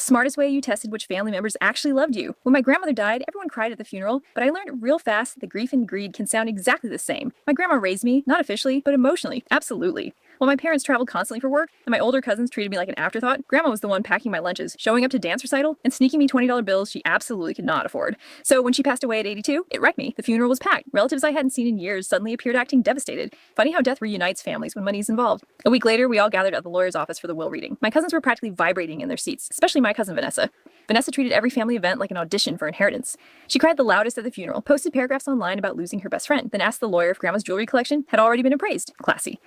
smartest way you tested which family members actually loved you. When my grandmother died, everyone cried at the funeral, but I learned real fast that grief and greed can sound exactly the same. My grandma raised me, not officially, but emotionally, absolutely. While my parents traveled constantly for work, and my older cousins treated me like an afterthought, Grandma was the one packing my lunches, showing up to dance recital, and sneaking me $20 bills she absolutely could not afford. So when she passed away at 82, it wrecked me. The funeral was packed. Relatives I hadn't seen in years suddenly appeared acting devastated. Funny how death reunites families when money is involved. A week later, we all gathered at the lawyer's office for the will reading. My cousins were practically vibrating in their seats, especially my cousin Vanessa. Vanessa treated every family event like an audition for inheritance. She cried the loudest at the funeral, posted paragraphs online about losing her best friend, then asked the lawyer if Grandma's jewelry collection had already been appraised. Classy.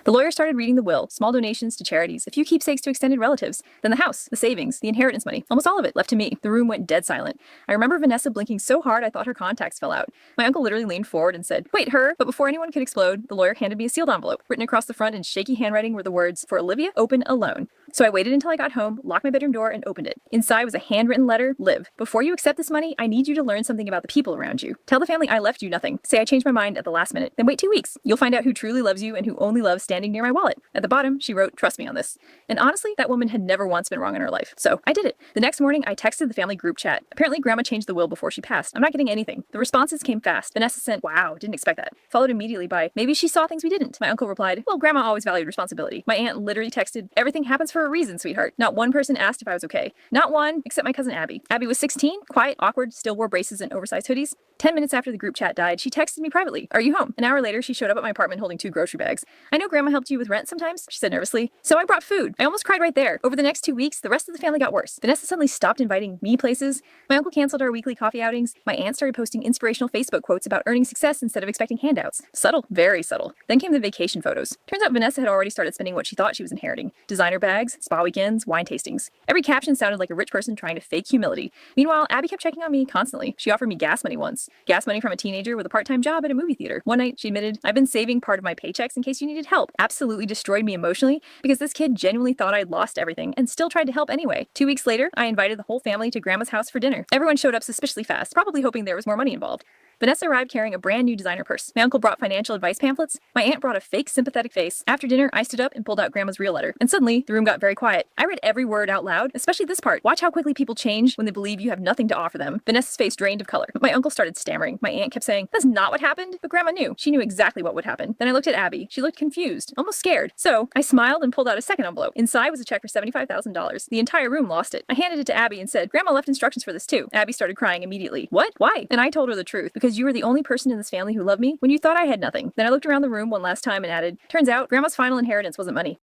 The lawyer started reading the will, small donations to charities, a few keepsakes to extended relatives, then the house, the savings, the inheritance money, almost all of it left to me. The room went dead silent. I remember Vanessa blinking so hard I thought her contacts fell out. My uncle literally leaned forward and said, "Wait, her?" But before anyone could explode, the lawyer handed me a sealed envelope. Written across the front in shaky handwriting were the words, "For Olivia, open alone." So I waited until I got home, locked my bedroom door, and opened it. Inside was a handwritten letter. Liv, before you accept this money, I need you to learn something about the people around you. Tell the family I left you nothing. Say I changed my mind at the last minute. Then wait 2 weeks. You'll find out who truly loves you and who only loves standing near my wallet. At the bottom, she wrote, "Trust me on this." And honestly, that woman had never once been wrong in her life. So I did it. The next morning, I texted the family group chat. Apparently, Grandma changed the will before she passed. I'm not getting anything. The responses came fast. Vanessa sent, "Wow, didn't expect that." Followed immediately by, "Maybe she saw things we didn't." My uncle replied, "Well, Grandma always valued responsibility." My aunt literally texted, "Everything happens for a reason, sweetheart." Not one person asked if I was okay. Not one, except my cousin Abby. Abby was 16, quiet, awkward, still wore braces and oversized hoodies. 10 minutes after the group chat died, she texted me privately, "Are you home?" An hour later, she showed up at my apartment holding 2 grocery bags. "I know Grandma helped you with rent sometimes," she said nervously. "So I brought food." I almost cried right there. Over the next 2 weeks, the rest of the family got worse. Vanessa suddenly stopped inviting me places. My uncle canceled our weekly coffee outings. My aunt started posting inspirational Facebook quotes about earning success instead of expecting handouts. Subtle, very subtle. Then came the vacation photos. Turns out Vanessa had already started spending what she thought she was inheriting. Designer bags, spa weekends, wine tastings. Every caption sounded like a rich person trying to fake humility. Meanwhile, Abby kept checking on me constantly. She offered me gas money once. Gas money from a teenager with a part-time job at a movie theater. One night, she admitted, "I've been saving part of my paychecks in case you needed help." Absolutely destroyed me emotionally because this kid genuinely thought I'd lost everything and still tried to help anyway. 2 weeks later, I invited the whole family to Grandma's house for dinner. Everyone showed up suspiciously fast, probably hoping there was more money involved. Vanessa arrived carrying a brand new designer purse. My uncle brought financial advice pamphlets. My aunt brought a fake sympathetic face. After dinner, I stood up and pulled out Grandma's real letter. And suddenly, the room got very quiet. I read every word out loud, especially this part. "Watch how quickly people change when they believe you have nothing to offer them." Vanessa's face drained of color. My uncle started stammering. My aunt kept saying, "That's not what happened." But Grandma knew. She knew exactly what would happen. Then I looked at Abby. She looked confused, almost scared. So I smiled and pulled out a second envelope. Inside was a check for $75,000. The entire room lost it. I handed it to Abby and said, "Grandma left instructions for this too." Abby started crying immediately. "What? Why?" And I told her the truth. "Because you were the only person in this family who loved me when you thought I had nothing." Then I looked around the room one last time and added, "Turns out Grandma's final inheritance wasn't money."